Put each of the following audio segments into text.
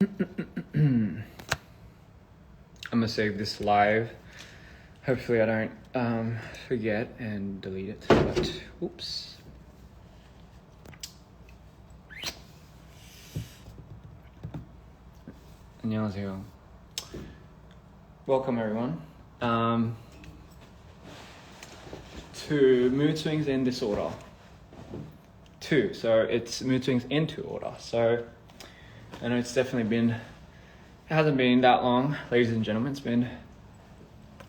I'm gonna save this live. Hopefully I don't forget and delete it. But oops. 안녕하세요. Welcome everyone to mood swings in disorder. So it's mood swings into order. So I know it's definitely been, it hasn't been that long, ladies and gentlemen. It's been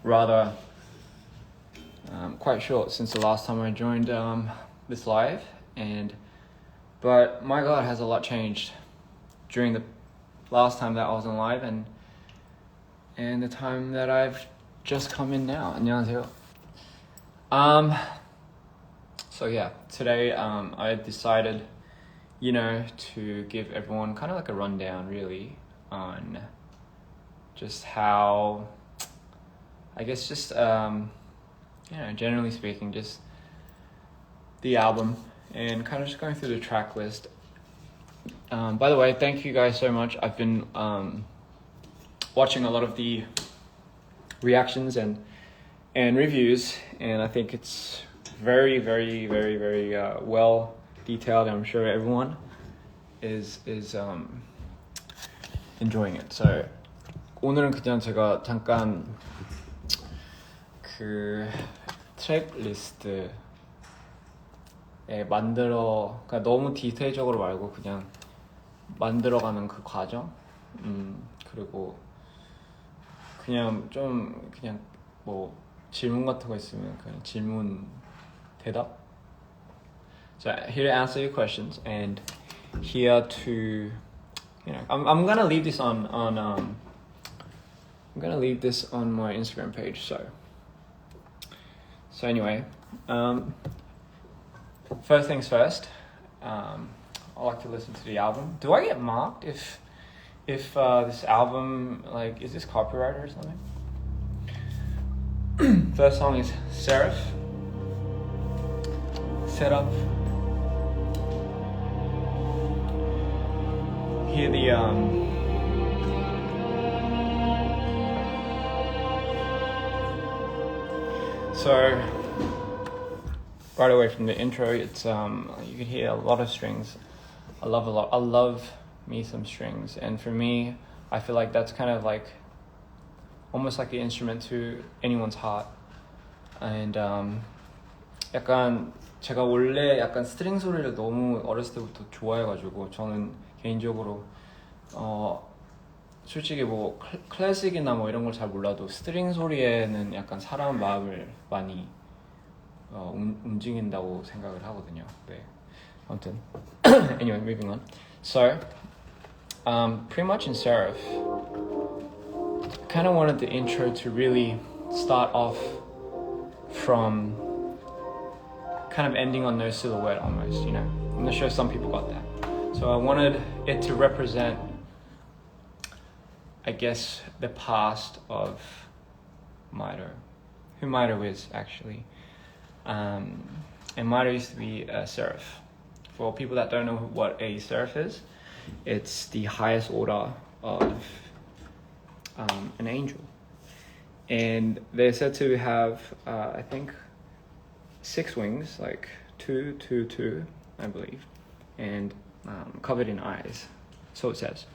rather quite short since the last time I joined this live, but my God, has a lot changed during the last time that I was on live and the time that I've just come in now. 안녕하세요. So yeah, today I decided, to give everyone kind of like a rundown really on just how, I guess just, generally speaking, just the album and kind of just going through the track list. By the way, thank you guys so much. I've been watching a lot of the reactions and reviews, and I think it's very, very, very, very well detailed. I'm sure everyone is enjoying it. So 오늘은 그냥 제가 잠깐 그 트랙 리스트에 그러니까 너무 디테일적으로 말고 그냥 만들어가는 그 과정, 그리고 그냥 뭐 질문 같은 거 있으면 그냥 질문 대답. So here to answer your questions and here to, I'm gonna leave this on I'm gonna leave this on my Instagram page. So anyway, first things first. I like to listen to the album. Do I get marked if this album, like, is this copyrighted or something? First song is Seraph. Set up. Hear the so right away from the intro, it's you can hear a lot of strings. I love me some strings, and for me, I feel like that's kind of like almost like the instrument to anyone's heart. And 약간 제가 원래 약간 스트링 소리를 너무 어렸을 때부터 좋아해가지고, 저는 개인적으로 솔직히 뭐 클래식이나 뭐 이런 걸 잘 몰라도 스트링 소리에는 약간 사람 마음을 많이 움직인다고 생각을 하거든요. 네, 아무튼 anyway, moving on. So pretty much in Seraph, I kind of wanted the intro to really start off from kind of ending on No Silhouette almost, I'm not sure some people got that. So I wanted it to represent, I guess, the past of Mito, who Mito is actually. And Mito used to be a seraph. For people that don't know what a seraph is, it's the highest order of an angel. And they're said to have, I think, 6 wings, like 2, 2, 2, I believe, and covered in eyes, so it says.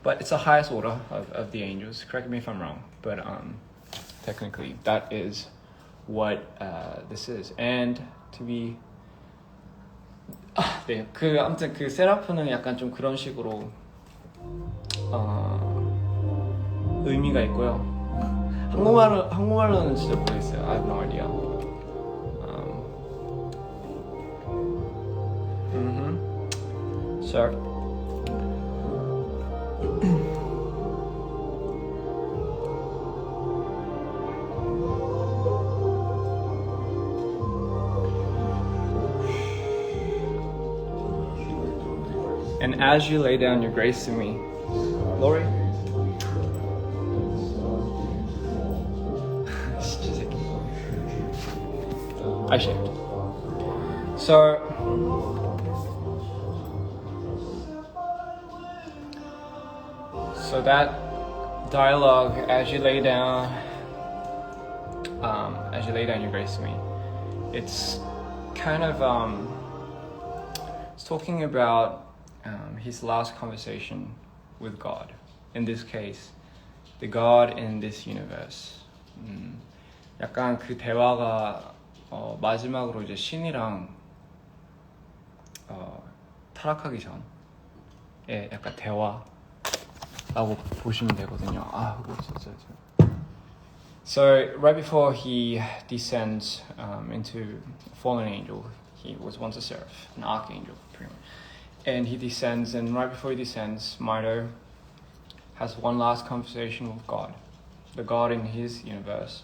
But it's the highest order of the angels. Correct me if I'm wrong, but technically that is what this is. And to be 네, 아무튼 그 세라프는 약간 좀 그런 식으로 의미가 있고요. 한국말로는 진짜 모르겠어요. I have no idea. So and as you lay down your grace to me, Lori. I shaved. So So that dialogue, as you lay down your grace to me, it's kind of it's talking about his last conversation with God. In this case, the God in this universe. 약간 그 대화가 마지막으로 이제 신이랑 타락하기 전에 약간 대화라고 보시면 되거든요. 그거 진짜. So right before he descends into a fallen angel, he was once a seraph, an archangel, pretty much. And he descends, and right before he descends, Mito has one last conversation with God, the God in his universe.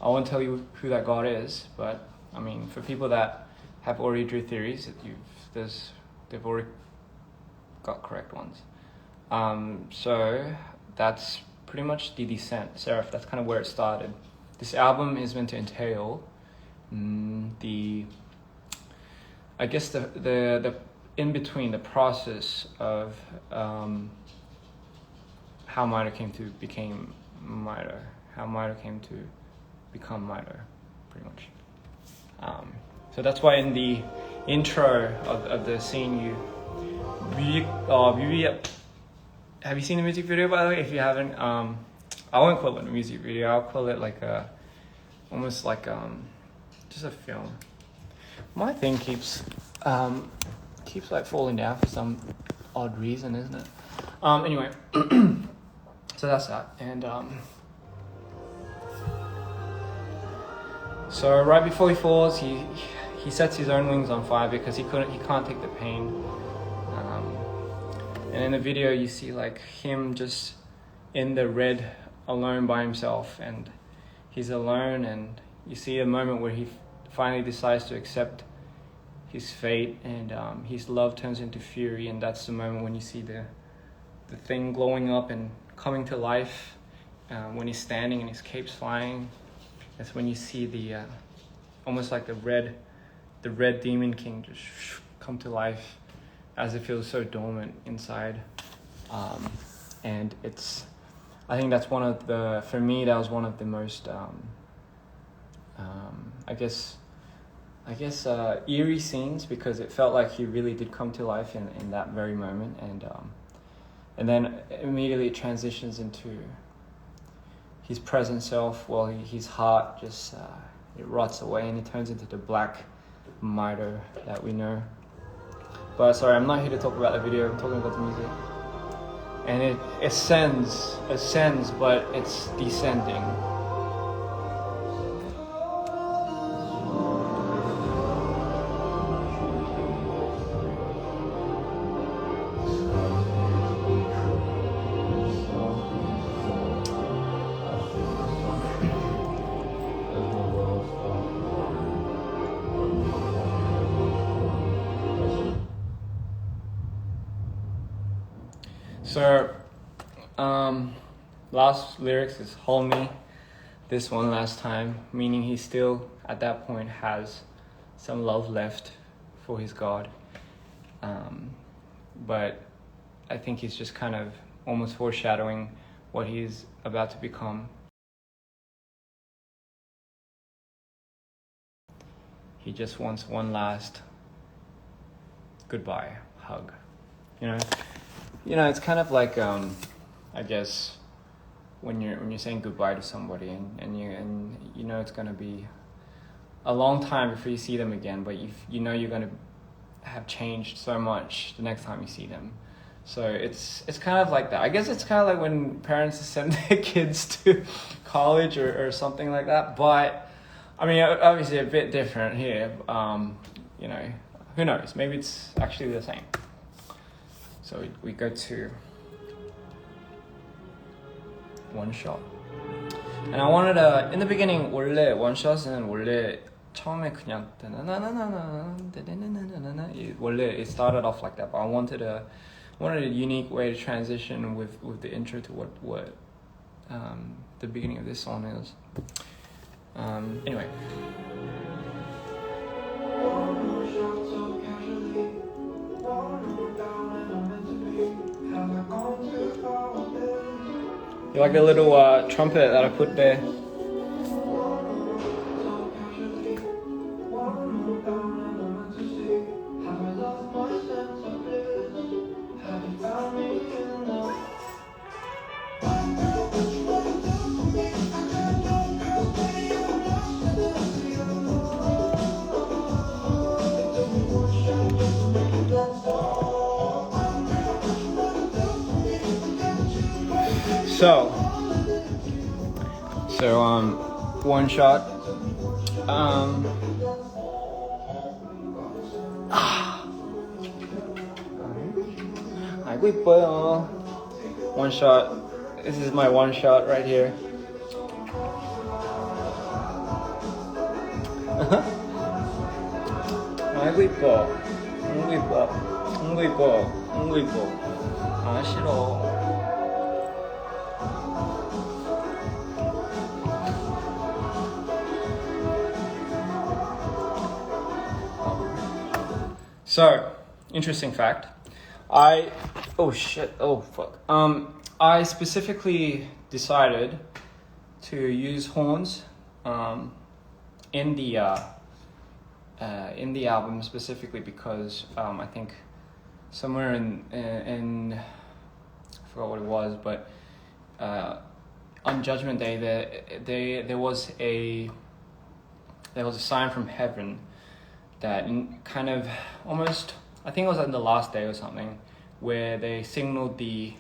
I won't tell you who that God is, but I mean, for people that have already drew theories, they've already got correct ones. So that's pretty much the descent, Seraph. That's kind of where it started. This album is meant to entail the in between, the process of how Mito came to become Mito, how Mito came to become Mito, pretty much. So that's why in the intro of the scene, have you seen the music video, by the way? If you haven't, I won't call it a music video. I'll call it like almost like just a film. My thing keeps like falling down for some odd reason, isn't it? Anyway, so that's that. And so right before he falls, he sets his own wings on fire because he can't take the pain. And in the video, you see like him just in the red, alone by himself, and he's alone. And you see a moment where he finally decides to accept his fate, and his love turns into fury, and that's the moment when you see the thing glowing up and coming to life. When he's standing and his cape's flying, that's when you see the almost like the red demon king just come to life, as it feels so dormant inside. And I think that's for me, that was one of the most, I guess eerie scenes, because it felt like he really did come to life in that very moment. And then immediately it transitions into his present self. Well, his heart just, it rots away and he turns into the black Mito that we know. But sorry, I'm not here to talk about the video, I'm talking about the music. And it ascends, but it's descending. So, last lyrics is hold me this one last time, meaning he still at that point has some love left for his God. But I think he's just kind of almost foreshadowing what he's about to become. He just wants one last goodbye hug, You know, it's kind of like, I guess, when you're saying goodbye to somebody, and you know it's gonna be a long time before you see them again, but you know you're gonna have changed so much the next time you see them. So it's kind of like that. I guess it's kind of like when parents send their kids to college or something like that. But I mean, obviously a bit different here. Who knows? Maybe it's actually the same. So we go to one shot. And I wanted in the beginning, 원래 원샷은 원래 처음에 그냥 원래 it started off like that, but I wanted a unique way to transition with the intro to what the beginning of this song is. Anyway. Have I gone too far with this? You like the little trumpet that I put there? So one shot. 아이고 이뻐요. One shot. This is my one shot right here. 아이고 이뻐. 아이고 이뻐. 아이고 이뻐. 아이고 이뻐. 아 싫어. So, interesting fact. I specifically decided to use horns in the album specifically because I think somewhere in I forgot what it was, but on Judgment Day there was a sign from heaven that kind of almost, I think it was on the last day or something, where they signaled the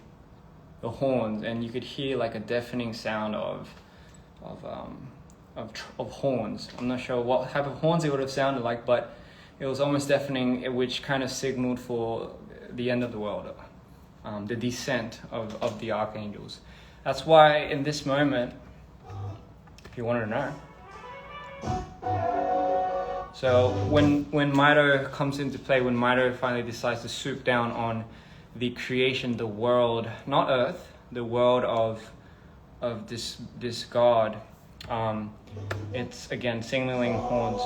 horns, and you could hear like a deafening sound of horns. I'm not sure what type of horns it would have sounded like, but it was almost deafening, which kind of signaled for the end of the world, the descent of the archangels. That's why in this moment, if you wanted to know, so when Mito comes into play, when Mito finally decides to swoop down on the creation, the world, not Earth, the world of this God, it's again signaling horns.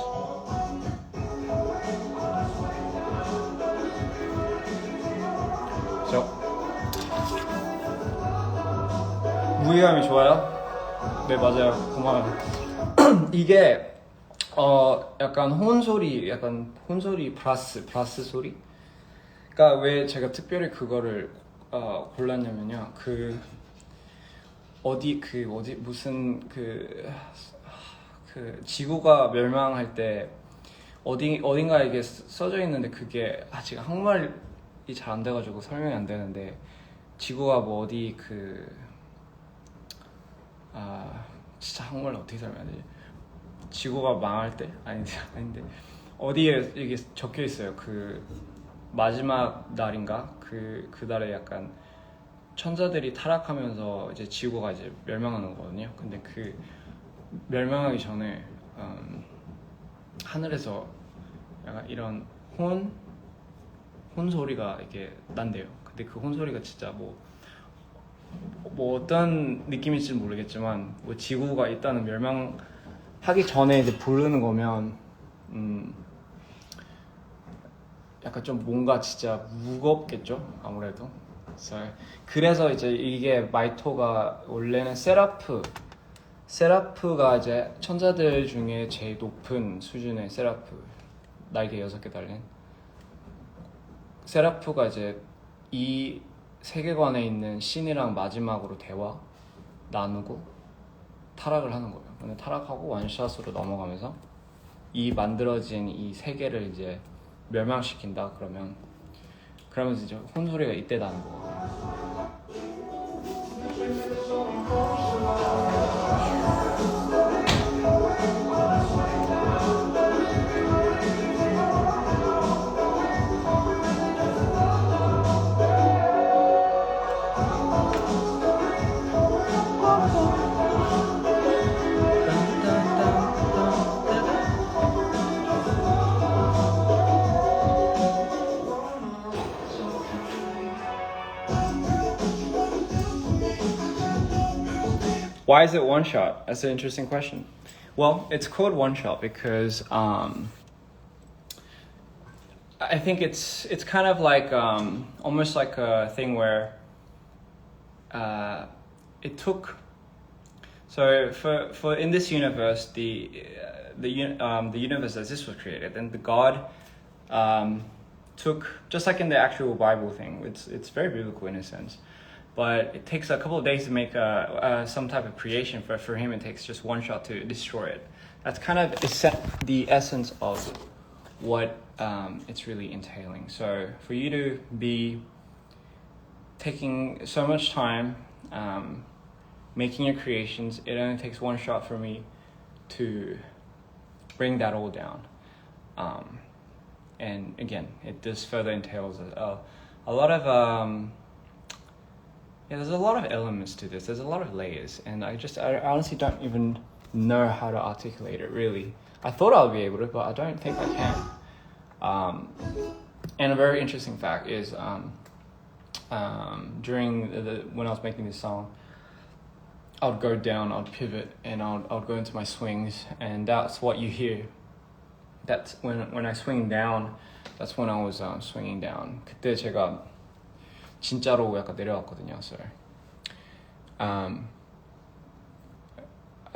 So 무게감이 좋아요? 네 맞아요. 고마워요. 이게 약간 혼소리 브라스 소리. 그러니까 왜 제가 특별히 그거를 골랐냐면요. 무슨 지구가 멸망할 때 어딘가에 이게 써져 있는데 그게 지금 한국말이 잘 안 돼가지고 설명이 안 되는데 지구가 뭐 어디 진짜 한국말로 어떻게 설명해야 되지? 지구가 망할 때? 아닌데 어디에 이게 적혀 있어요. 마지막 날인가? 그 달에 약간 천사들이 타락하면서 이제 지구가 이제 멸망하는 거거든요. 근데 그 멸망하기 전에 하늘에서 약간 이런 혼 소리가 이렇게 난대요. 근데 그 혼 소리가 진짜 뭐 어떤 느낌일지는 모르겠지만 뭐 지구가 일단은 멸망하기 전에 이제 부르는 거면 약간 좀 뭔가 진짜 무겁겠죠 아무래도. 그래서 이제 이게 마이토가 원래는 세라프가 이제 천사들 중에 제일 높은 수준의 세라프, 날개 6개 달린 세라프가 이제 이 세계관에 있는 신이랑 마지막으로 대화 나누고 타락을 하는 거예요. 근데 타락하고 원샷으로 넘어가면서 이 만들어진 이 세계를 이제 멸망시킨다. 그러면서 이제 혼소리가 이때 나는 거예요. Why is it one shot? That's an interesting question. Well, it's called one shot because I think it's kind of like almost like a thing where it took. So for in this universe, the universe as this was created, and the God took, just like in the actual Bible thing. It's very biblical in a sense, but it takes a couple of days to make some type of creation. For him, it takes just one shot to destroy it. That's kind of the essence of what it's really entailing. So for you to be taking so much time making your creations, it only takes one shot for me to bring that all down. And again, this further entails a lot of there's a lot of elements to this. There's a lot of layers, and I honestly don't even know how to articulate it really. I thought I'll be able to, but I don't think I can. And a very interesting fact is during when I was making this song, I'd go down, I'd pivot, and I'd go into my swings, and that's what you hear. That's when I swing down, that's when I was swinging down. 그때 제가 진짜로 약간 내려왔거든요. So I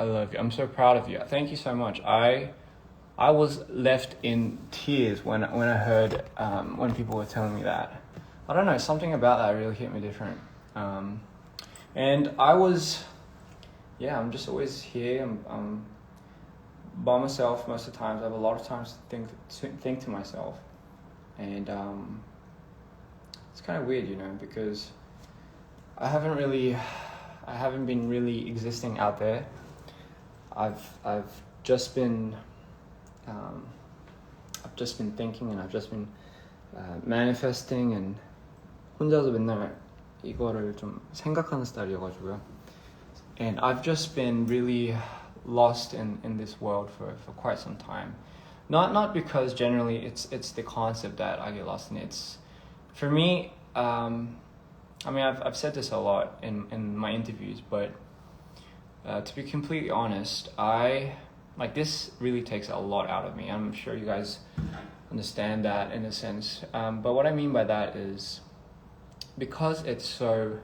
love you. I'm so proud of you. Thank you so much. I was left in tears when I heard when people were telling me that. I don't know, something about that really hit me different. And I was, I'm just always here. I'm by myself most of the times. I have a lot of times to think to myself, and it's kind of weird, because I haven't been really existing out there. I've just been thinking, and I've just been manifesting, and 혼자서 맨날 이거를 좀 생각하는 스타일이어가지고요. And I've just been really lost in this world for quite some time. Not because generally it's the concept that I get lost in. It's for me. I've said this a lot in my interviews, but to be completely honest, this really takes a lot out of me. I'm sure you guys understand that in a sense. But what I mean by that is because it's so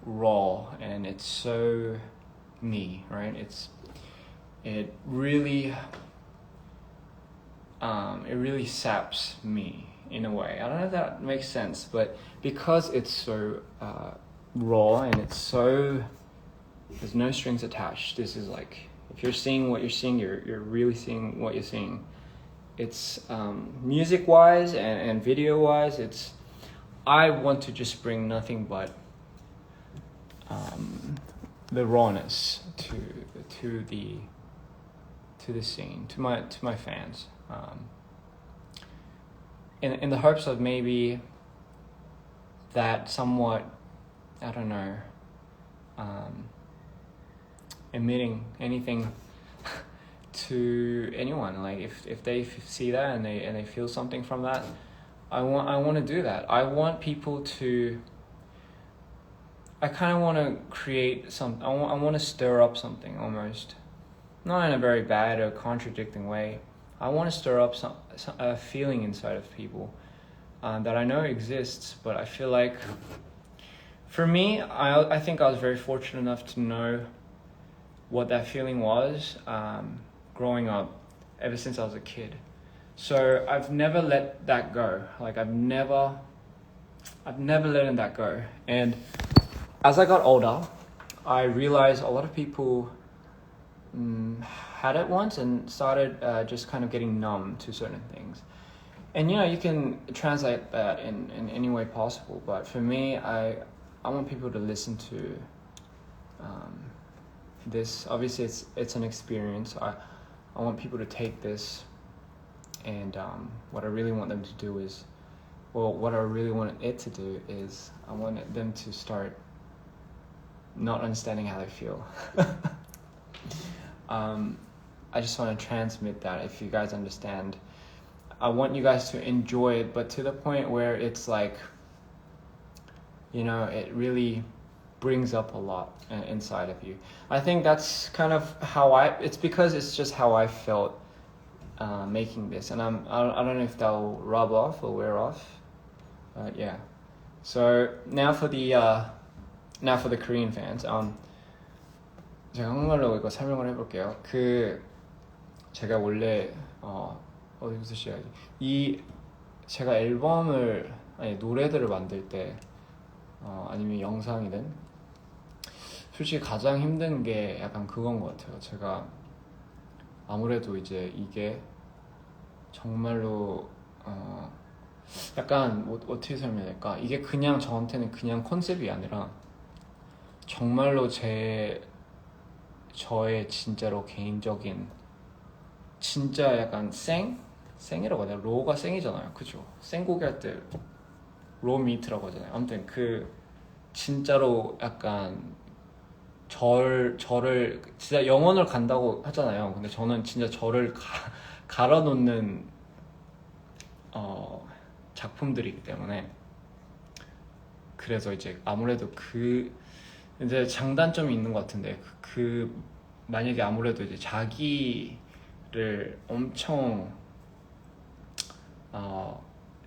raw and it's so me, right? It really saps me in a way. I don't know if that makes sense, but because it's so raw and there's no strings attached. This is like, if you're seeing what you're seeing, you're really seeing what you're seeing. It's music wise and video wise, I want to just bring nothing but the rawness to the scene, to my fans, in the hopes of maybe that somewhat, I don't know, emitting anything to anyone. Like if they see that and they feel something from that, I want to do that. I want people to. I kind of want to create some. I want to stir up something almost, not in a very bad or contradicting way. I want to stir up a feeling inside of people that I know exists, but I feel like, for me, I think I was very fortunate enough to know what that feeling was growing up, ever since I was a kid. So I've never let that go. Like I've never letting that go. And as I got older, I realized a lot of people had it once and started just kind of getting numb to certain things. And you can translate that in any way possible. But for me, I want people to listen to this. Obviously, it's an experience. I want people to take this, and what I really want them to do is, what I really want it to do is, I want them to start not understanding how they feel. I just want to transmit that. If you guys understand, I want you guys to enjoy it, but to the point where it's like, it really brings up a lot inside of you. I think that's kind of how it's because it's just how I felt making this, and I don't know if that'll rub off or wear off, but yeah. So now for the now for the Korean fans, 제가 한국말로 이거 설명을 해볼게요. 제가 원래 어디부터 시작하지? 제가 앨범을 노래들을 만들 때 아니면 영상이든 솔직히 가장 힘든 게 약간 그건 것 같아요. 제가 아무래도 이제 이게 정말로 약간 어떻게 설명해야 될까? 이게 그냥 저한테는 그냥 컨셉이 아니라 정말로 저의 진짜로 개인적인 진짜 약간 생이라고 하나요? 로가 생이잖아요, 그죠? 생고기 할 때 로 미트라고 하잖아요. 아무튼 진짜로 약간 저를 진짜 영혼을 간다고 하잖아요. 근데 저는 진짜 저를 갈아놓는 작품들이기 때문에 그래서 이제 아무래도 이제 장단점이 있는 것 같은데 만약에 아무래도 이제 자기를 엄청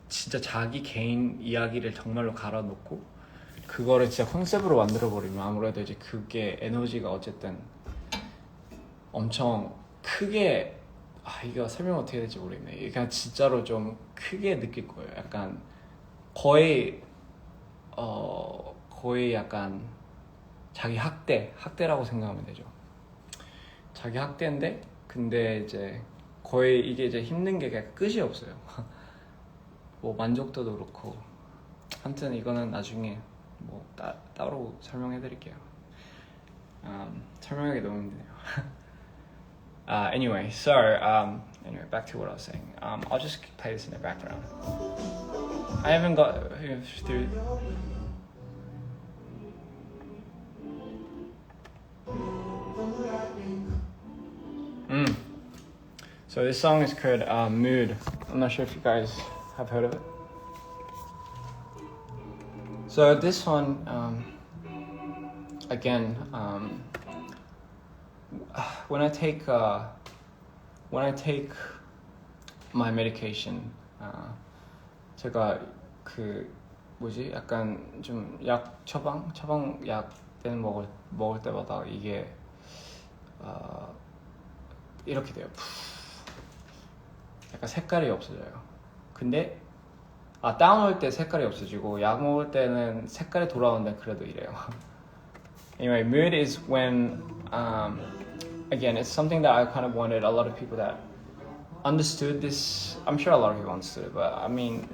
진짜 자기 개인 이야기를 정말로 갈아놓고 그거를 진짜 컨셉으로 만들어버리면 아무래도 이제 그게 에너지가 어쨌든 엄청 크게 이거 설명 어떻게 해야 될지 모르겠네. 그냥 진짜로 좀 크게 느낄 거예요. 약간 거의 약간 자기 학대라고 생각하면 되죠. 자기 학대인데 근데 이제 거의 이게 이제 힘든 게 그냥 끝이 없어요. 뭐 만족도도 그렇고 아무튼 이거는 나중에 뭐 따로 설명해 드릴게요. 설명하기 너무 힘드네요. Anyway, anyway, back to what I was saying. I'll just play this in the background. I haven't got through. So this song is called Mood. I'm not sure if you guys have heard of it. So this one, again, when I take my medication, 제가 약간 좀 처방 약 때는 먹을 때마다 이게 이렇게 돼요. 약간 색깔이 없어져요. 근데 다운올 때 색깔이 없어지고 약 먹을 때는 색깔이 돌아오는데 그래도 이래요. Anyway, mood is when again, it's something that I kind of wanted a lot of people that understood this. I'm sure a lot of people understood it, but I mean,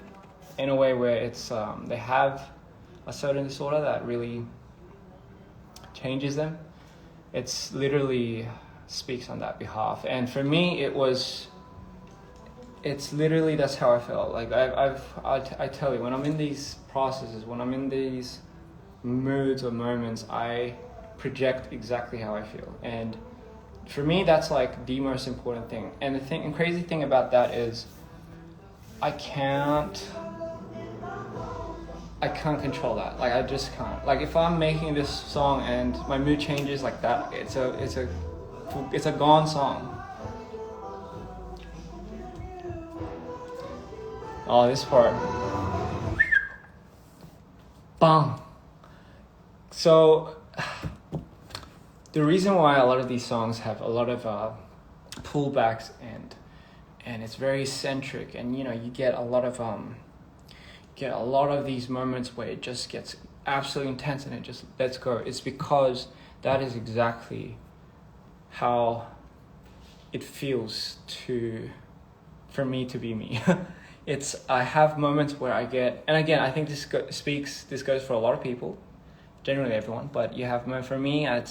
in a way where it's they have a certain disorder that really changes them. It's literally speaks on that behalf, and for me, it's literally that's how I felt. Like I tell you, when I'm in these processes, when I'm in these moods or moments, I project exactly how I feel, and for me, that's like the most important thing. And the crazy thing about that is, I can't control that. Like I just can't. Like if I'm making this song and my mood changes like that, it's a gone song. Oh, this part. Bang. So the reason why a lot of these songs have a lot of pullbacks and it's very centric, and you know you get a lot of these moments where it just gets absolutely intense and it just lets go. It's because that is exactly how it feels for me to be me. I have moments where I get, and again I think this goes for a lot of people, generally everyone, but for me I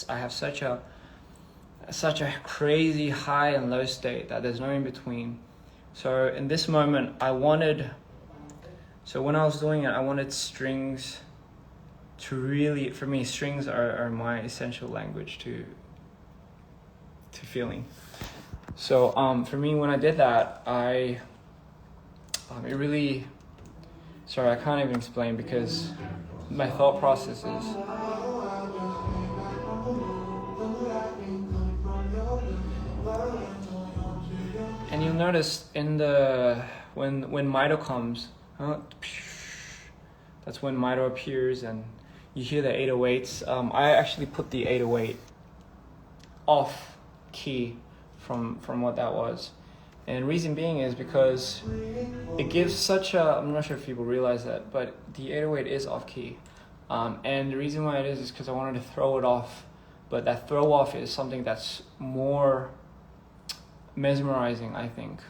have such a crazy high and low state that there's no in between. So in this moment when I was doing it, I wanted strings to really, for me, strings are my essential language to feeling. So for me, when I did that, it really, sorry, I can't even explain because my thought process is, and you'll notice when Mito comes, that's when Mito appears, and you hear the 808s. I actually put the 808 off key from what that was. And reason being is because it gives such a, I'm not sure if people realize that, but the 808 is off key. And the reason why it is because I wanted to throw it off, but that throw off is something that's more mesmerizing, I think.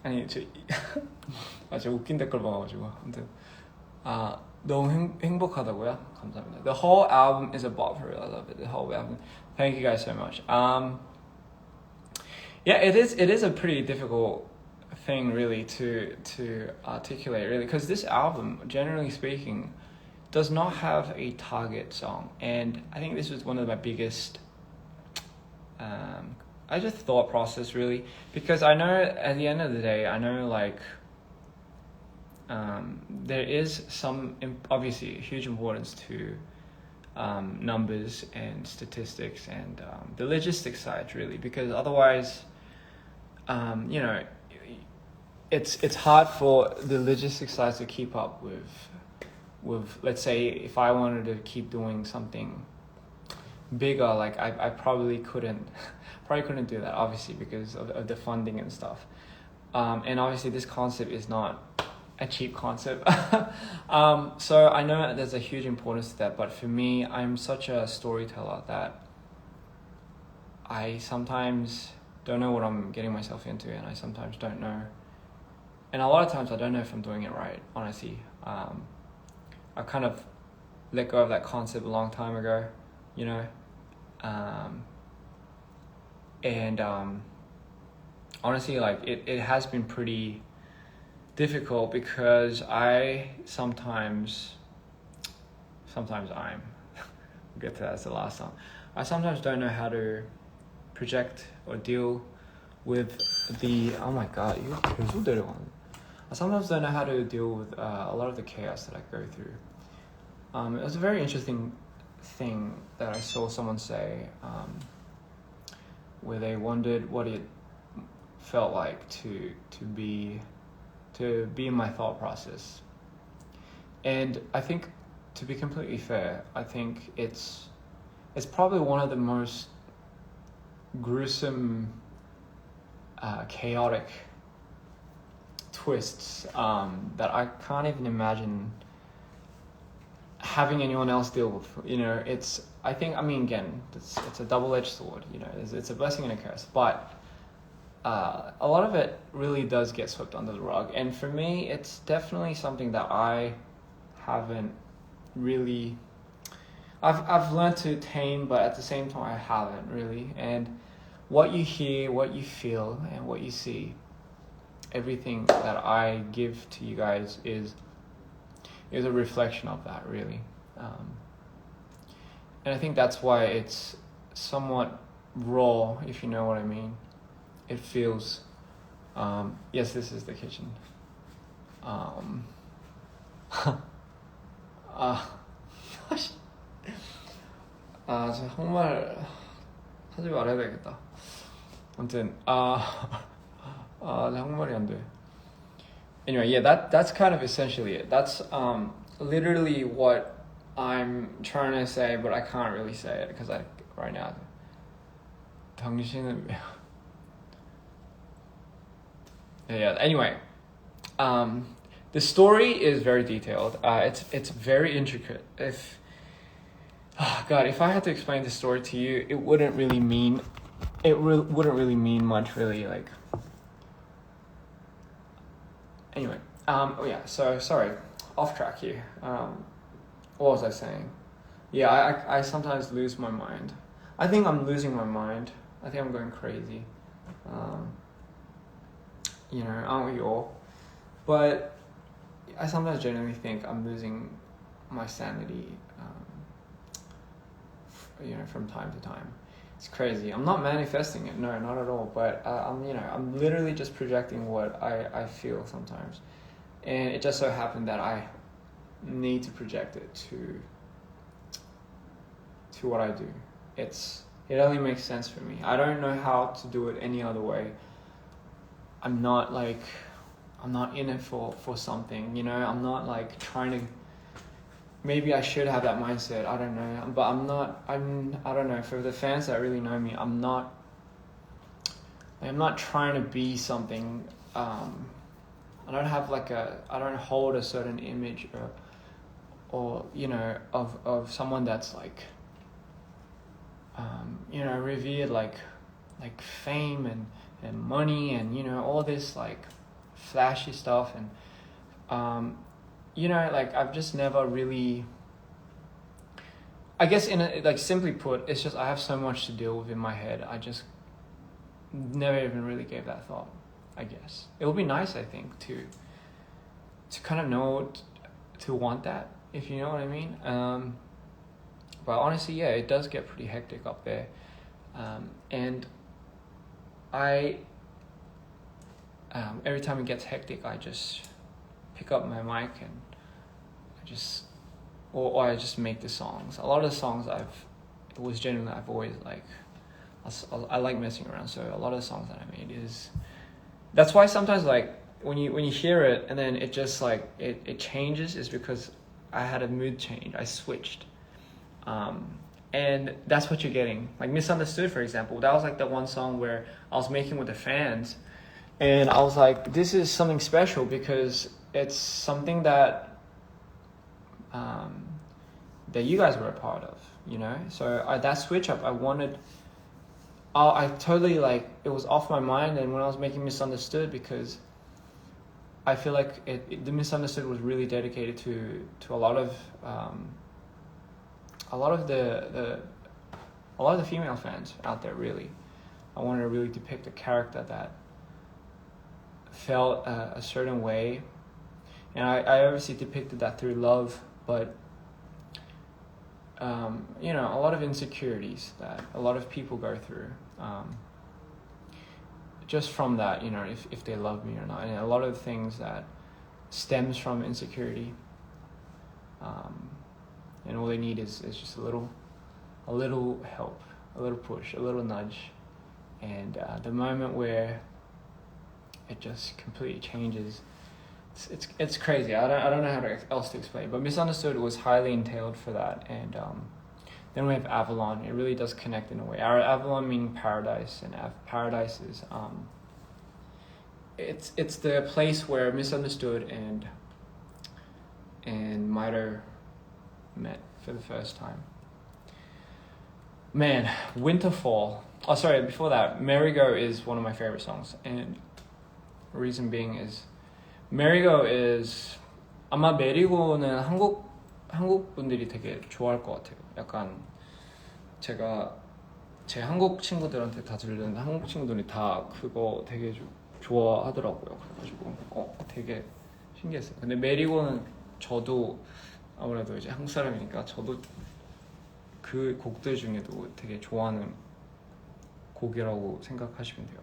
아니 제가 웃긴 댓글 봐가지고 아무튼 너무 행복하다고요? 감사합니다. The whole album is a bop for real. I love it. The whole album. Thank you guys so much. Yeah, it is a pretty difficult thing really to articulate really, because this album, generally speaking, does not have a target song, and I think this was one of my biggest I just thought process really, because I know at the end of the day, I know like there is some obviously huge importance to numbers and statistics and the logistics side really, because otherwise you know, it's hard for the logistics side to keep up with let's say if I wanted to keep doing something bigger, like I probably couldn't do that, obviously, because of the funding and stuff. And obviously this concept is not a cheap concept. So I know there's a huge importance to that, but for me, I'm such a storyteller that I sometimes don't know what I'm getting myself into, and I sometimes don't know. And a lot of times I don't know if I'm doing it right, honestly. I kind of let go of that concept a long time ago, you know. And honestly, like it has been pretty difficult, because I sometimes I'm we'll get to that as the last song. I sometimes don't know how to project or deal with the, oh my god, 이거 계속 내려가네. I sometimes don't know how to deal with a lot of the chaos that I go through. It was a very interesting thing that I saw someone say, where they wondered what it felt like to be in my thought process. And I think, to be completely fair, I think it's probably one of the most gruesome, chaotic twists that I can't even imagine having anyone else deal with. You know, I mean, again, it's a double-edged sword, you know, it's a blessing and a curse, but a lot of it really does get swept under the rug. And for me, it's definitely something that I haven't really, I've learned to tame, but at the same time I haven't really. And what you hear, what you feel, and what you see, everything that I give to you guys is a reflection of that, really. And I think that's why it's somewhat raw, if you know what I mean. It feels, yes, this is the kitchen. 저 정말 하지 말아야 되겠다. 아무튼 한국말이 안 돼. Anyway, yeah, that's kind of essentially it. That's literally what I'm trying to say, but I can't really say it because right now. 당신은 yeah. Anyway, the story is very detailed. It's very intricate. If I had to explain the story to you, it wouldn't really mean much, really. Like, anyway, so sorry, off track here. What was I saying? Yeah, I sometimes lose my mind. I think I'm losing my mind. I think I'm going crazy. You know, aren't we all? But I sometimes genuinely think I'm losing my sanity, you know, from time to time. It's crazy. I'm not manifesting it, no, not at all. But I'm literally just projecting what I feel sometimes, and it just so happened that I need to project it to what I do. It only makes sense for me. I don't know how to do it any other way. I'm not like I'm not in it for something, you know. I'm not like trying to. Maybe I should have that mindset. I don't know, but I'm not. I don't know. For the fans that really know me, I'm not trying to be something. I don't have like I don't hold a certain image or you know of someone that's like you know, revered like fame and money and you know all this like flashy stuff and you know, like I've just never really, I guess like simply put, it's just I have so much to deal with in my head. I just never even really gave that thought. I guess it would be nice, I think, to kind of know to want that, if you know what I mean. But honestly, yeah, it does get pretty hectic up there, and I every time it gets hectic, I just pick up my mic and I just or I just make the songs. A lot of the songs I've always like. I like messing around, so a lot of the songs that I made is. That's why sometimes like when you hear it and then it just like it changes is because I had a mood change. I switched, and that's what you're getting. Like Misunderstood, for example, that was like the one song where I was making with the fans, and I was like, this is something special because it's something that that you guys were a part of, you know. So that switch up, I totally like it was off my mind, and when I was making Misunderstood, because I feel like the Misunderstood was really dedicated to a lot of the female fans out there. Really, I wanted to really depict a character that felt a certain way, and I obviously depicted that through love, but you know, a lot of insecurities that a lot of people go through. Just from that, you know, if they love me or not, and a lot of things that stems from insecurity, and all they need is just a little help, a little push, a little nudge, and the moment where it just completely changes, it's crazy. I don't know how else to explain, but Misunderstood was highly entailed for that, and then we have Avalon. It really does connect in a way. Our Avalon meaning paradise, and paradise is it's the place where Misunderstood and Mito met for the first time. Man, Winterfall. Oh, sorry. Before that, Merry-Go is one of my favorite songs, and the reason being is Merry-Go is 아마 메리고는 한국 분들이 되게 좋아할 것 같아요. 약간 제가 제 한국 친구들한테 다 들렸는데 한국 친구들이 다 그거 되게 좋아하더라고요. 그래가지고 되게 신기했어요. 근데 메리고는 저도 아무래도 이제 한국 사람이니까 저도 그 곡들 중에도 되게 좋아하는 곡이라고 생각하시면 돼요.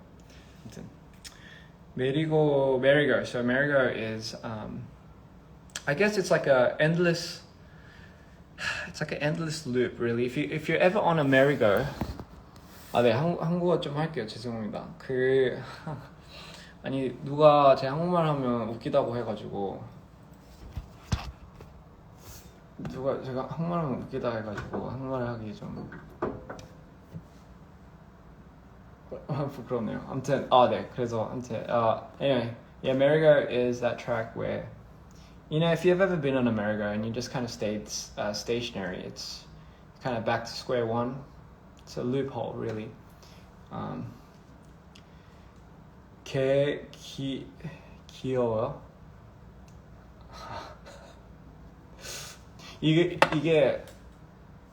아무튼 Merry-Go. So Merry-Go is I guess it's like an endless loop, really. If you're ever on a merry-go, 네, 한국어 좀 할게요. 죄송합니다. 아니 누가 제 한국말 하면 웃기다고 해가지고 제가 한국말 하면 웃기다 해가지고 한국말 하기 좀 부끄럽네요. 아무튼 네, 그래서 anyway, yeah, merry-go is that track where, you know, if you've ever been on a merry-go and you just kind of stayed stationary, it's kind of back to square one. It's a loophole, really. 귀여워. 이게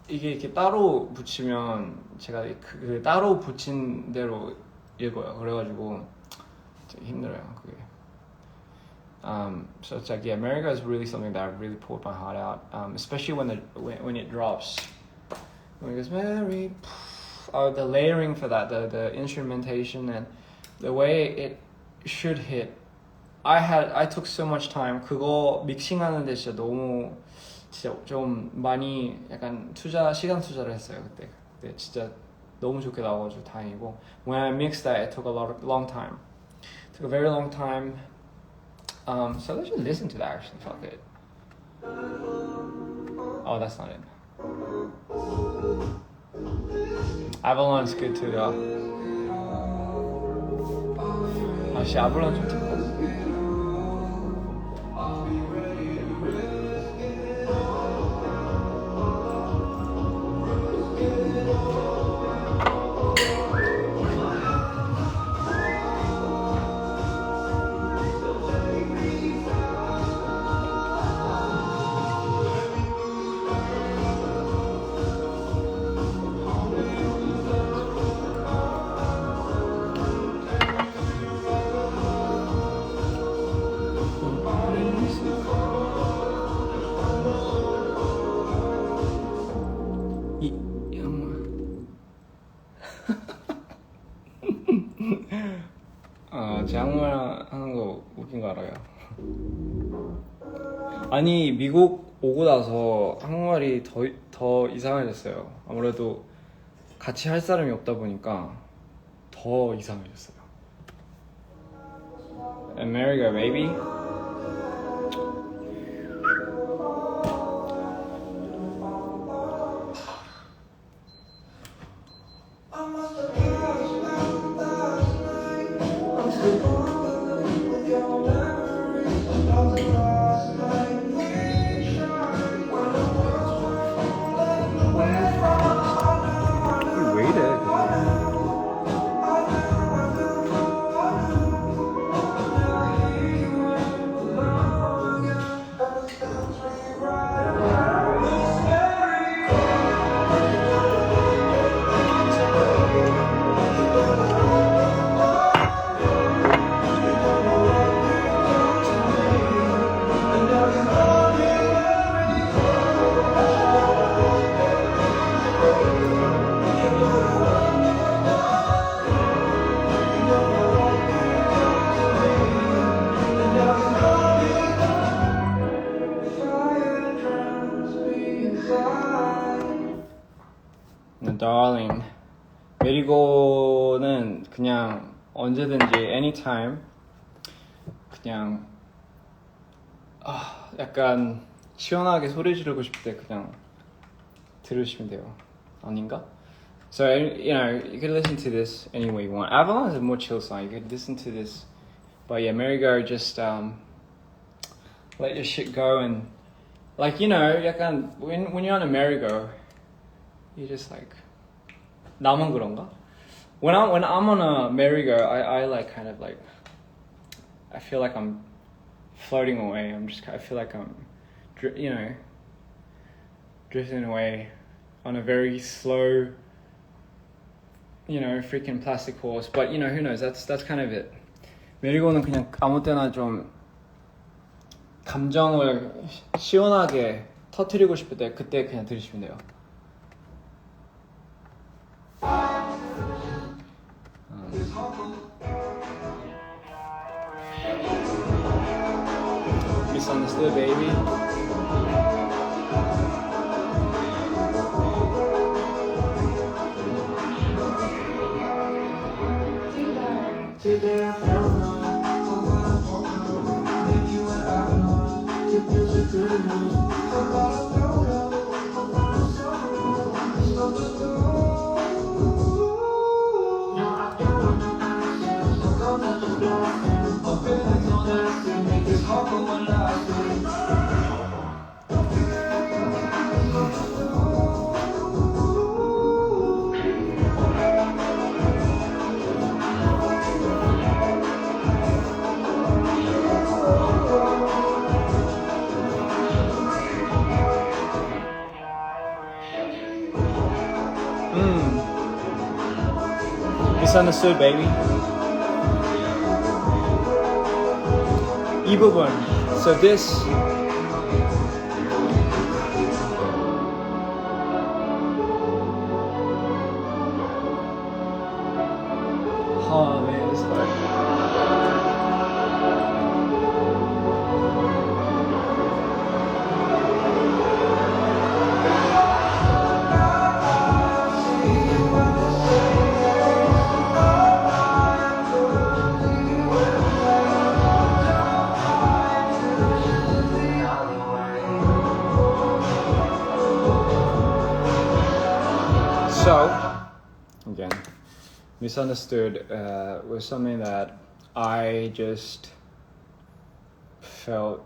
이렇게 따로 붙이면 제가 그 따로 붙인 대로 읽어요. 그래가지고 되게 힘들어요, 그게. So it's like, yeah, Merry-Go is really something that really poured my heart out, especially when it drops. When it goes Merry, the layering for that, the instrumentation and the way it should hit. I took so much time. 그거 믹싱하는데 진짜 좀 많이 약간 시간 투자를 했어요 그때. 진짜 너무 좋게 나와가지고 다행이고. When I mixed that, it took a long time. It took a very long time. So let's just listen to that actually, fuck it. Oh, that's not it. Avalon's good too though. 씨, 아블론 좀 듣고. 제 한국말 하는 거 웃긴 거 알아요? 아니 미국 오고 나서 한국말이 더 이상해졌어요. 아무래도 같이 할 사람이 없다 보니까 더 이상해졌어요. America, baby. 왜 이래? Darling, 메리고는 그냥 언제든지 anytime 그냥 약간 시원하게 소리 지르고 싶을 때 그냥 들으시면 돼요. 아닌가? So you know you could listen to this any way you want. Avalon is a more chill song. You could listen to this, but yeah, Merry-Go just let your shit go and like you know 약간 when you're on a merry-go, you just like 나만 그런가? When I'm on a merry-go, I like kind of like I feel like I'm floating away. I feel like I'm you know drifting away on a very slow you know freaking plastic horse. But you know who knows? That's kind of it. 메리고는 그냥 아무 때나 좀 감정을 시원하게 터뜨리고 싶을 때 그때 그냥 들으시면 돼요. Misunderstood, baby. Today I found make you an Avalon. Your music good news. Misunderstood, baby. 이 부분. So this. Oh man, this part. So, again, misunderstood was something that I just felt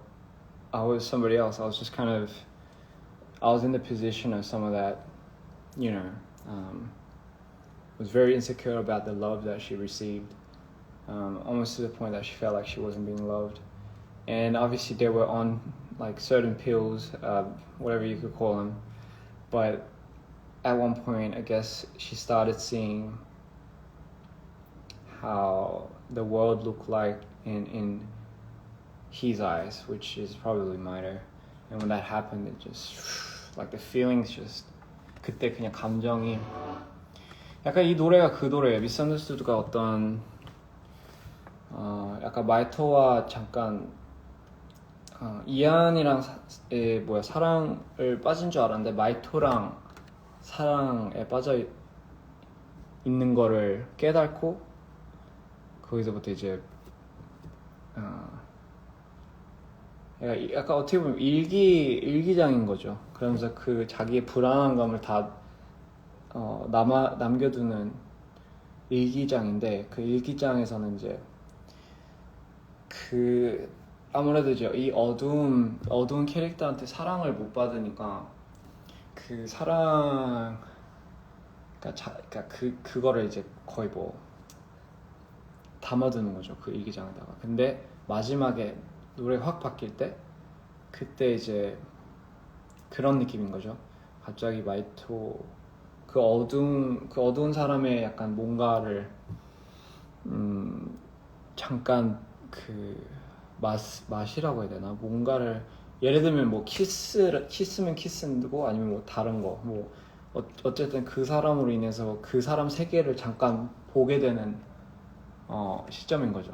I was somebody else. I was just kind of, I was in the position of someone that, you know, was very insecure about the love that she received, almost to the point that she felt like she wasn't being loved. And obviously they were on like certain pills, whatever you could call them, but at one point I guess she started seeing how the world looked like in his eyes, which is probably minor. And when that happened, it just like the feelings just 그때 그냥 감정이 약간 이 노래가 그 노래예요. 미스언더스투드가 어떤 약간 마이토와 잠깐 이안이랑 사랑을 빠진 줄 알았는데 마이토랑 사랑에 빠져 있는 거를 깨닫고 거기서부터 이제 약간 어떻게 보면 일기장인 거죠. 그러면서 그 자기의 불안한 감을 다 남겨두는 일기장인데 그 일기장에서는 이제 그 아무래도 이제 이 어두운 캐릭터한테 사랑을 못 받으니까 그 사랑 그러니까 그거를 이제 거의 뭐 담아두는 거죠. 그 일기장에다가. 근데 마지막에 노래가 확 바뀔 때 그때 이제 그런 느낌인 거죠. 갑자기 마이토 그 어두운 사람의 약간 뭔가를 잠깐 그 맛이라고 해야 되나? 뭔가를 예를 들면 뭐 키스면 키스고 아니면 뭐 다른 거 뭐 어쨌든 그 사람으로 인해서 그 사람 세계를 잠깐 보게 되는 시점인 거죠.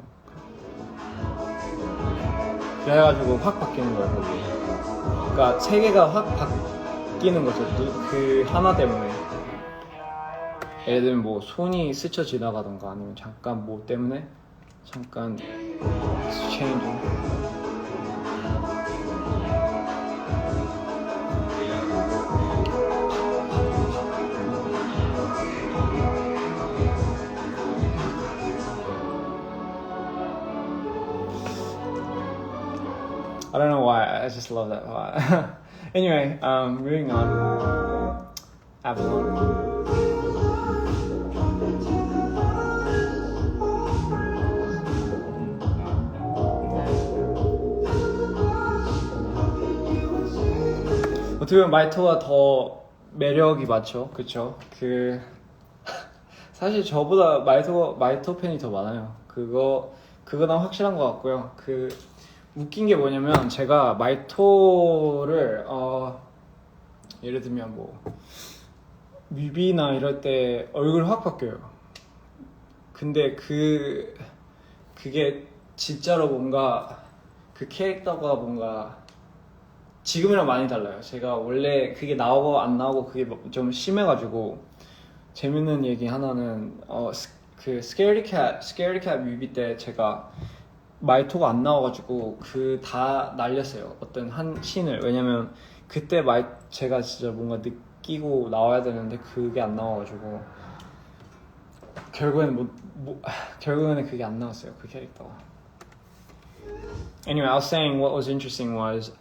그래가지고 확 바뀌는 거예요, 거기. 그러니까 세계가 확 바뀌는 거죠. 그 하나 때문에. 예를 들면 뭐 손이 스쳐 지나가던가 아니면 잠깐 뭐 때문에 잠깐 changing. I don't know why, I just love that part. Anyway, moving on. Avalon. 어떻게 보면 마이토가 더 매력이 많죠, 그쵸? 사실 저보다 마이토 팬이 더 많아요. 그거는 확실한 것 같고요. 웃긴 게 뭐냐면 제가 마이토를 예를 들면 뭐 뮤비나 이럴 때 얼굴 확 바뀌어요. 근데 그게 진짜로 뭔가 그 캐릭터가 뭔가 지금이랑 많이 달라요. 제가 원래 그게 나오고 안 나오고 그게 좀 심해가지고 재밌는 얘기 하나는 그 Scaredy Cat 뮤비 때 제가 마이토가 안 나와가지고 다 날렸어요. 어떤 한 씬을. 왜냐면 그때 제가 진짜 뭔가 느끼고 나와야 되는데 그게 안 나와가지고 결국에는 그게 안 나왔어요. 그 캐릭터가. Anyway, I was saying what was interesting was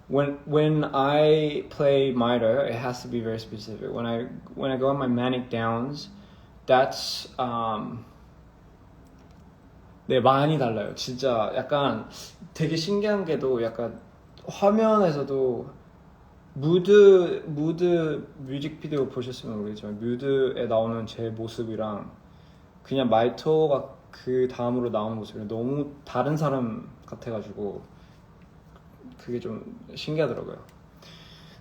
when I play Maito, it has to be very specific. When I go on my manic downs, that's 네, 많이 달라요. 진짜 약간 되게 신기한 게도 약간 화면에서도 무드 뮤직비디오 보셨으면 모르겠지만 뮤드에 나오는 제 모습이랑 그냥 마이토가 그 다음으로 나오는 모습이 너무 다른 사람 같아가지고 그게 좀 신기하더라고요.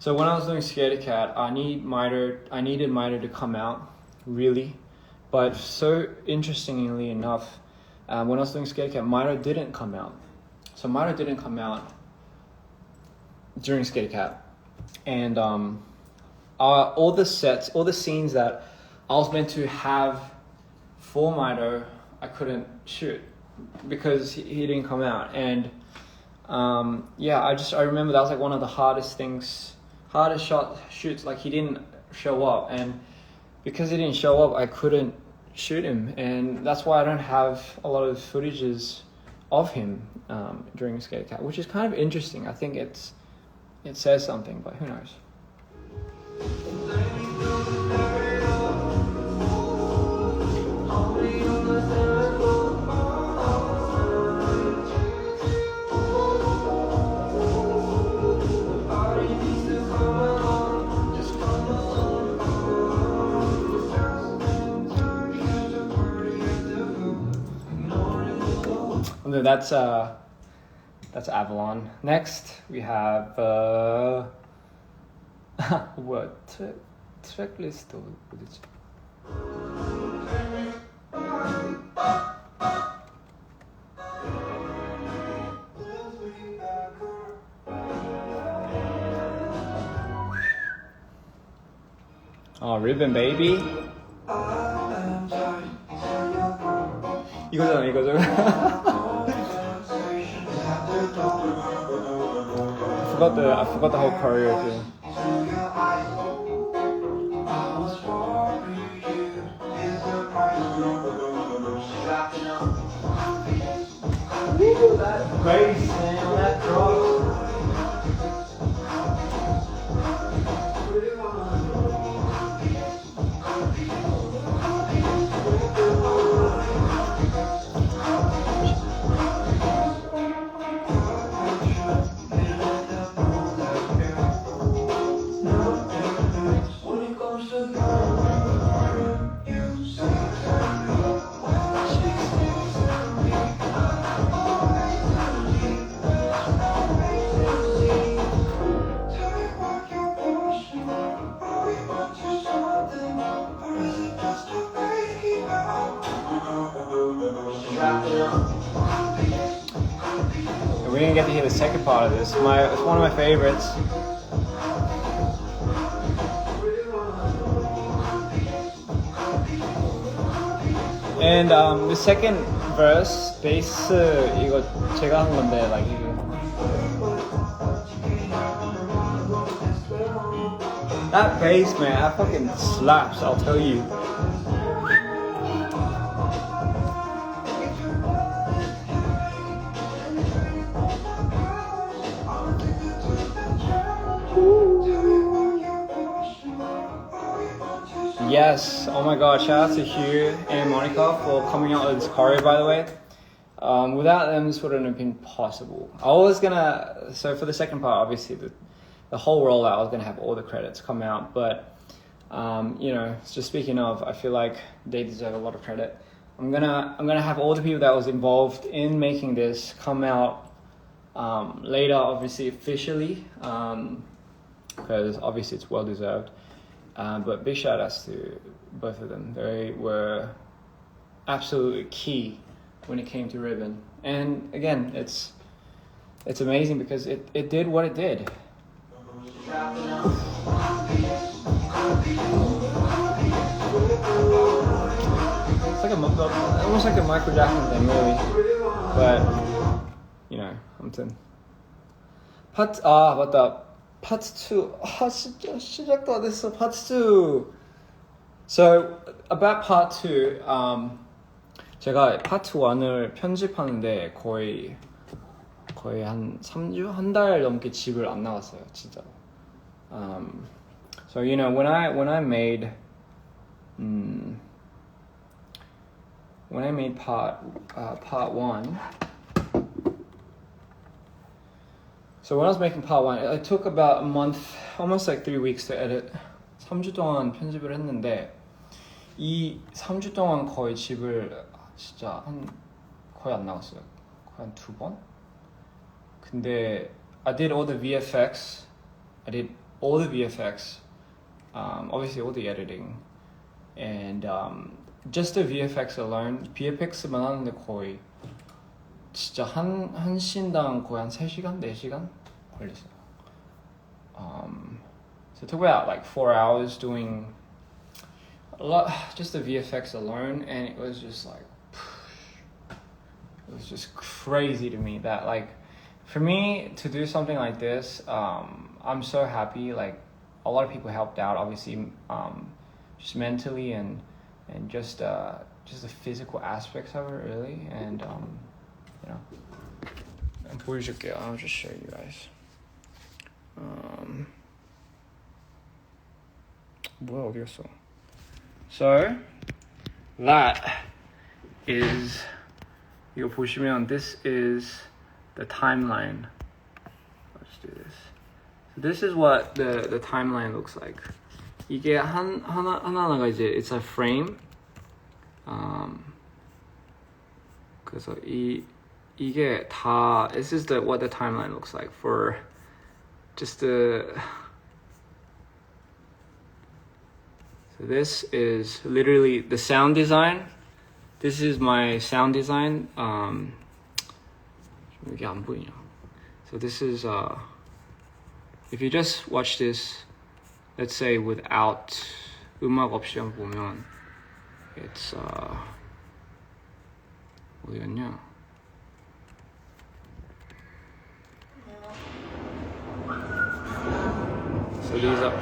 So when I was doing Scaredy Cat, I needed Maito to come out, really. But so interestingly enough, when I was doing Scaredy Cat, Maito didn't come out. So Maito didn't come out during Scaredy Cat. And all the scenes that I was meant to have for Maito, I couldn't shoot because he didn't come out. And I remember that was like one of the hardest shoots. Like he didn't show up, and because he didn't show up, I couldn't shoot him, and that's why I don't have a lot of footages of him during Skate Cat, which is kind of interesting. I think it says something, but who knows. That's Avalon. Next we have what track list 어디지? Ribbon Baby. 이거잖아. I forgot the whole choreo too. Ooh, that bass, man, that drop. We didn't get to hear the second part of this. It's one of my favorites. And the second verse, bass 이거 제가 한 건데, like that bass, man, that fucking slaps. I'll tell you. Yes, oh my god, shout out to Hugh and Monica for coming out with this choreo, by the way. Without them, this wouldn't have been possible. So for the second part, obviously, the whole rollout, I was gonna have all the credits come out, but, just speaking of, I feel like they deserve a lot of credit. I'm gonna have all the people that was involved in making this come out later, obviously, officially, because obviously it's well deserved. But big shout outs to both of them. They were absolutely key when it came to Ribbon. And again, it's amazing because it did what it did. It's like almost like a Michael Jackson thing, really. But 아무튼 맞다. Part 2. 진짜 시작도 안 했어. Part 2. So about Part 2, 제가 Part 1을 편집하는데 거의 한 3주? 한 달 넘게 집을 안 나갔어요, 진짜. So when I made part 1. So when I was making part 1, it took about a month, almost like 3 weeks to edit. 3주 동안 편집을 했는데 이 3주 동안 거의 집을 진짜 거의 안 나갔어요. 거의 한 2번? 근데 I did all the VFX. Obviously all the editing. And just the VFX alone, VFX만 하는데 거의 진짜 한 씬당 거의 한 3시간, 4시간 걸렸어요. So it took about like 4 hours doing a lot, just the VFX alone, and it was just like, it was just crazy to me that like, for me to do something like this, I'm so happy, like, a lot of people helped out, obviously, just mentally and just the physical aspects of it, really. And you know, 보여줄게요. I'll just show you guys. 뭐야, 어디 갔어? So that is, 이거 보시면 this is the timeline. Let's do this. So this is what the timeline looks like. 이게 하나하나가 이제 it's a frame. 그래서 이게 다, this is what the timeline looks like for just the. So this is literally the sound design. This is my sound design. 이게 안 보이냐? So this is if you just watch this, let's say without 음악 없이 한번 보면 it's 어디였냐? So these are.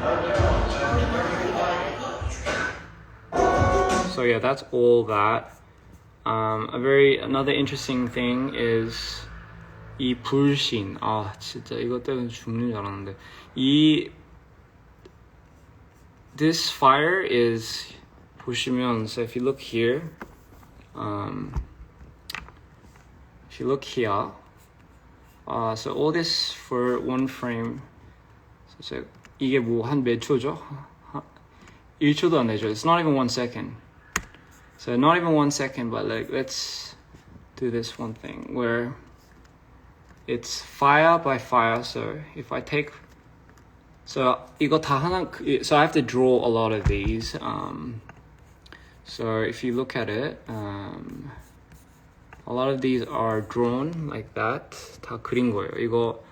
So yeah, that's all that. Another interesting thing is 이 불신. 아 진짜 이것 때문에 죽는 줄 알았는데 this fire is 보시면, so if you look here, if you look here, so all this for one frame. So 이게 뭐 한 몇 초죠? 1초도 안 되죠. It's not even 1 second. So not even 1 second, but like let's do this one thing where it's fire by fire. So if I take, so 이거 다 하나, so I have to draw a lot of these. So if you look at it, a lot of these are drawn like that. 다 그린 거예요. 이거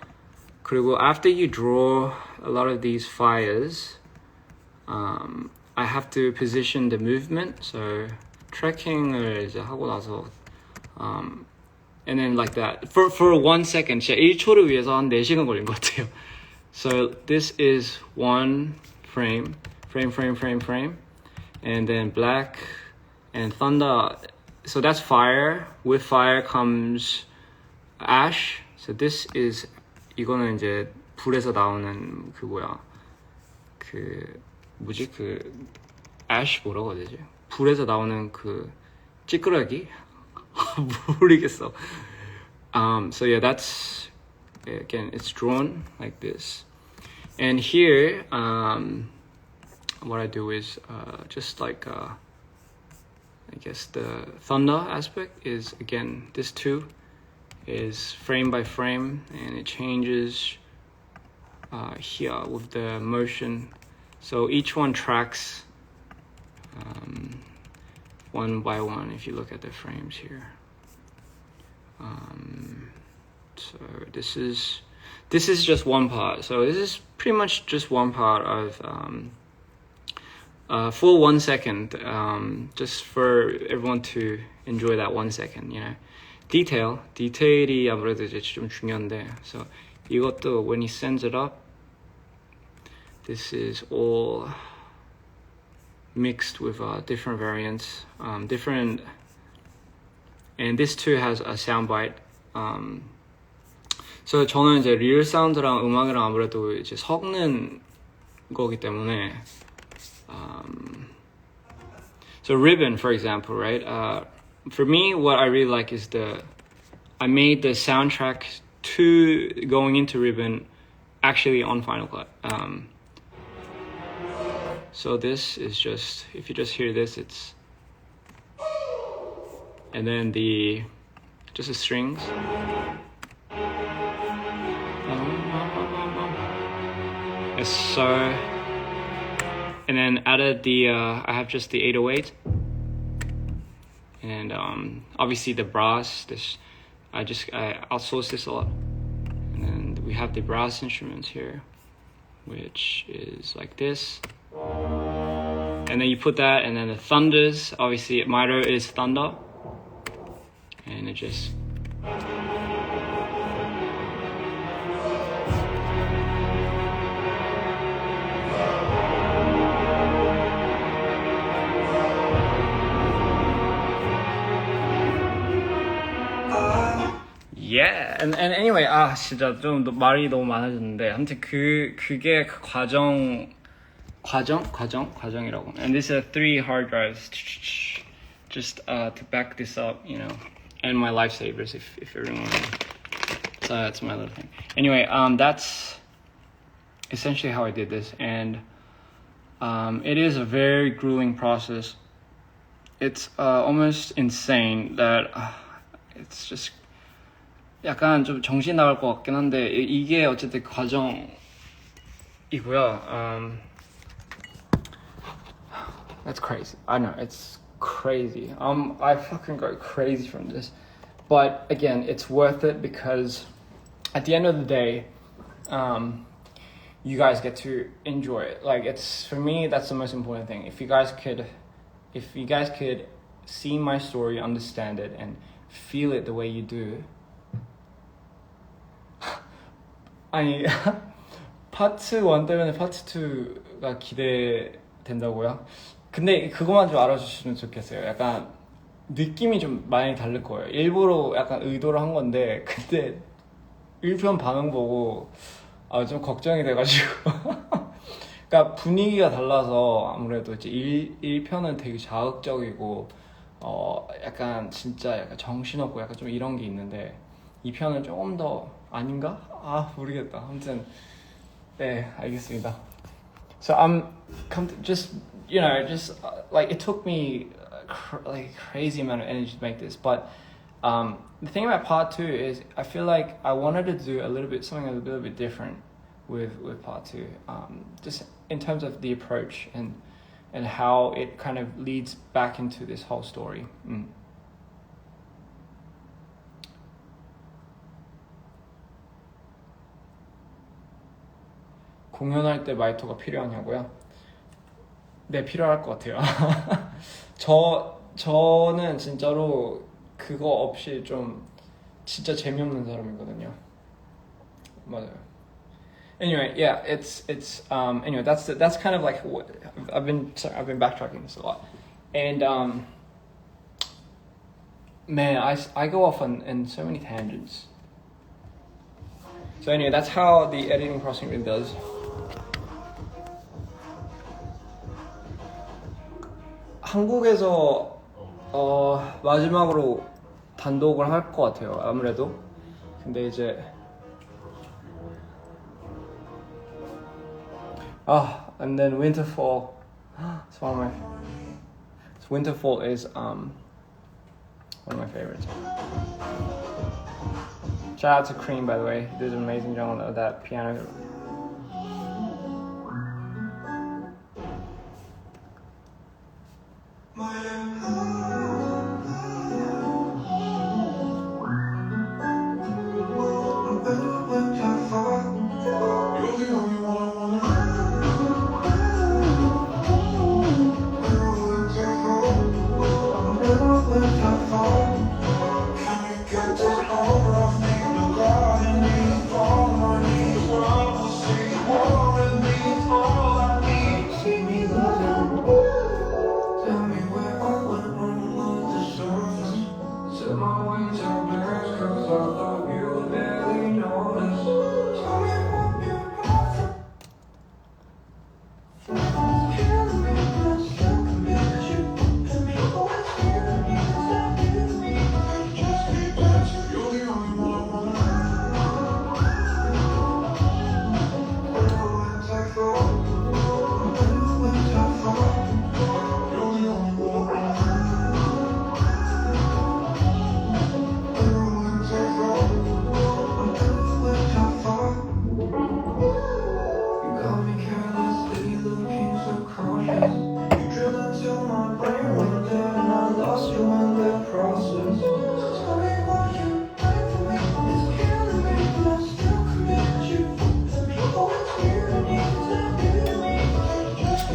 그리고 after you draw a lot of these fires, I have to position the movement. So 트래킹을 이제 하고 나서 and then like that for 1 second. 진짜 1초를 위해서 한 4시간 걸린 것 같아요. So this is one frame, and then black and thunder. So that's fire. With fire comes ash. So this is, 이거는 이제 불에서 나오는 그 뭐야, 그 뭐지, 그 ash 뭐라고 해야 되지? 불에서 나오는 그 찌끄러기? 모르겠어. So yeah, that's, again, it's drawn like this. And here, what I do is just like, I guess the thunder aspect is, again, this too is frame by frame, and it changes here with the motion. So each one tracks one by one if you look at the frames here. So this is just one part. So this is pretty much just one part of full 1 second, just for everyone to enjoy that 1 second, you know. 디테일이 아무래도 이제 좀 중요한데, so 이것도 when he sends it up, this is all mixed with different variants, different, and this too has a soundbite. So 저는 이제 리얼 사운드랑 음악이랑 아무래도 이제 섞는 거기 때문에, so ribbon, for example, right? For me, what I really like is I made the soundtrack to going into ribbon actually on Final Cut. So this is just, if you just hear this, it's, and then just the strings. Yes, so, and then added I have just the 808. And obviously the brass, I outsource this a lot. And then we have the brass instruments here, which is like this. And then you put that, and then the thunders, obviously Mito is thunder. And it just, and anyway, 진짜 좀 말이 너무 많아졌는데, 아무튼 그게 그 과정이라고. And these are 3 hard drives, just to back this up, you know, and my lifesavers if everyone. So that's my little thing. Anyway, that's essentially how I did this, and it is a very grueling process. It's almost insane that it's just 약간 좀 정신 나갈 것 같긴 한데 이게 어쨌든 과정이고요. That's crazy. I know it's crazy. I fucking go crazy from this, but again, it's worth it because at the end of the day, you guys get to enjoy it. Like it's for me, that's the most important thing. If you guys could see my story, understand it, and feel it the way you do. 아니 파트 1 때문에 파트 2가 기대된다고요? 근데 그것만 좀 알아주시면 좋겠어요. 약간 느낌이 좀 많이 다를 거예요. 일부러 약간 의도로 한 건데 근데 1편 반응 보고 좀 걱정이 돼가지고 그러니까 분위기가 달라서 아무래도 이제 1편은 되게 자극적이고 약간 진짜 약간 정신없고 약간 좀 이런 게 있는데 2편은 조금 더 아닌가? 모르겠다. 아무튼 네, 알겠습니다. So just like it took me like a crazy amount of energy to make this, but the thing about part 2 is I feel like I wanted to do something a little bit different with part 2, just in terms of the approach and how it kind of leads back into this whole story. 공연할 때 마이터가 필요하냐고요? 네, 필요할 것 같아요. 저는 진짜로 그거 없이 좀 진짜 재미없는 사람이거든요. 맞아요. Anyway, yeah, it's anyway, that's kind of like what I've been backtracking this a lot, and man, I go off in so many tangents. So anyway, that's how the editing process really does. 한국에서 마지막으로 단독을 할 것 같아요. 아무래도. 근데 이제 and then Winterfall. It's one of my. Winterfall is one of my favorites. Shout out to Cream, by the way. He did an amazing job on that piano.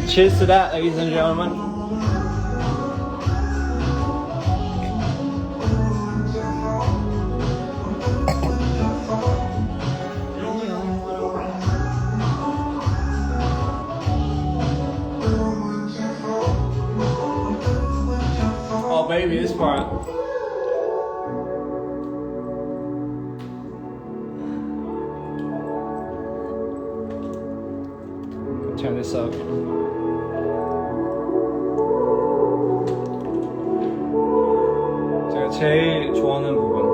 Cheers to that, ladies and gentlemen. Oh baby, this part. turn this up. 제가 제일 좋아하는 부분.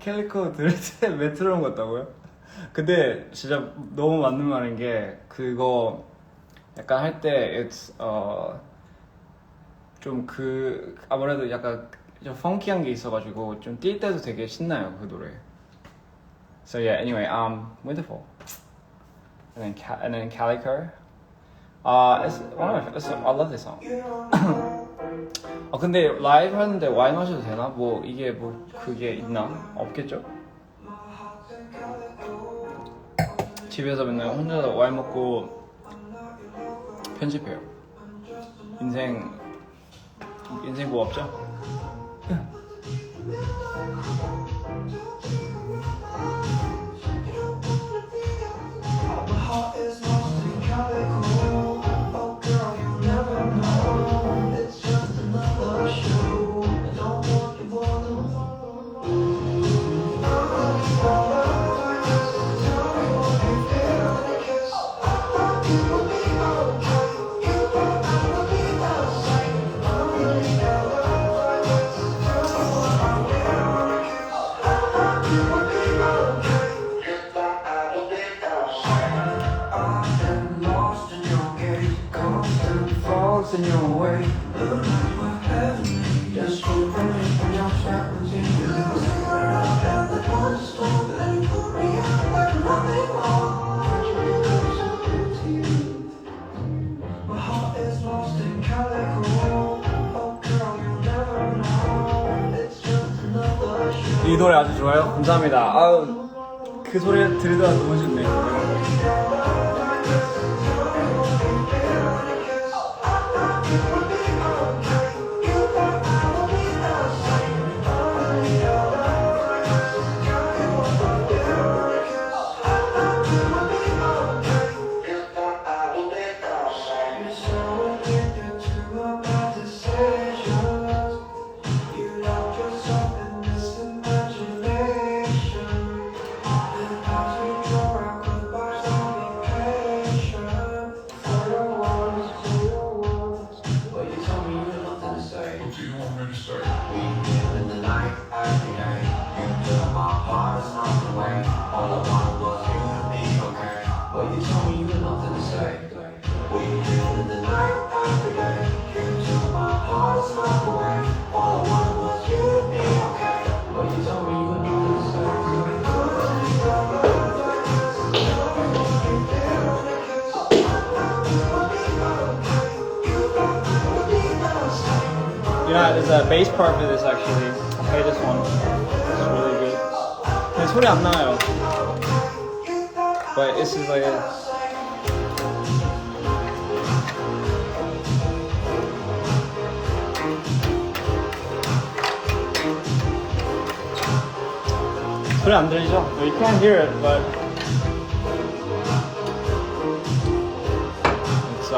캘리코 들을 때 왜 틀어놓은 것 같다고요? 근데 진짜 너무 맞는 말인 게 그거 약간 할 때 좀 아무래도 약간 좀 펑키한 게 있어가지고 좀 뛸 때도 되게 신나요 그 노래. So yeah, anyway, wonderful. And then Calico. I love this song. 근데 라이브 하는데 와인 마셔도 되나? 뭐 이게 뭐 그게 있나? 없겠죠? 집에서 맨날 혼자 와인 먹고 편집해요. 인생 뭐 없죠? In your way, just from your shackles in you. And the one storm that you put me out like nothing more. My heart is lost in calico. Oh girl, you never know. It's just another show. 이 노래 아주 좋아요. 감사합니다. 그 소리 들으다 너무 좋네요. Yeah, there's a bass part for this actually. I'll play this one. It's really good. 근데 소리 안 나요. But this is like a 소리 안 들리죠? You can't hear it, but it's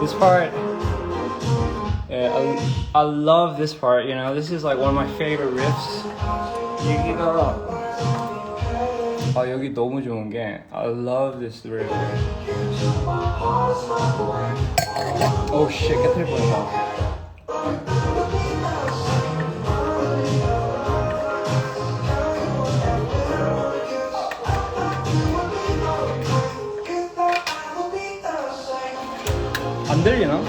this part. Yeah, I love this part. You know, this is like one of my favorite riffs. 여기가 여기 너무 좋은 게 I love this riff. Oh shit, 깨트릴 뻔했다. 안 들리나?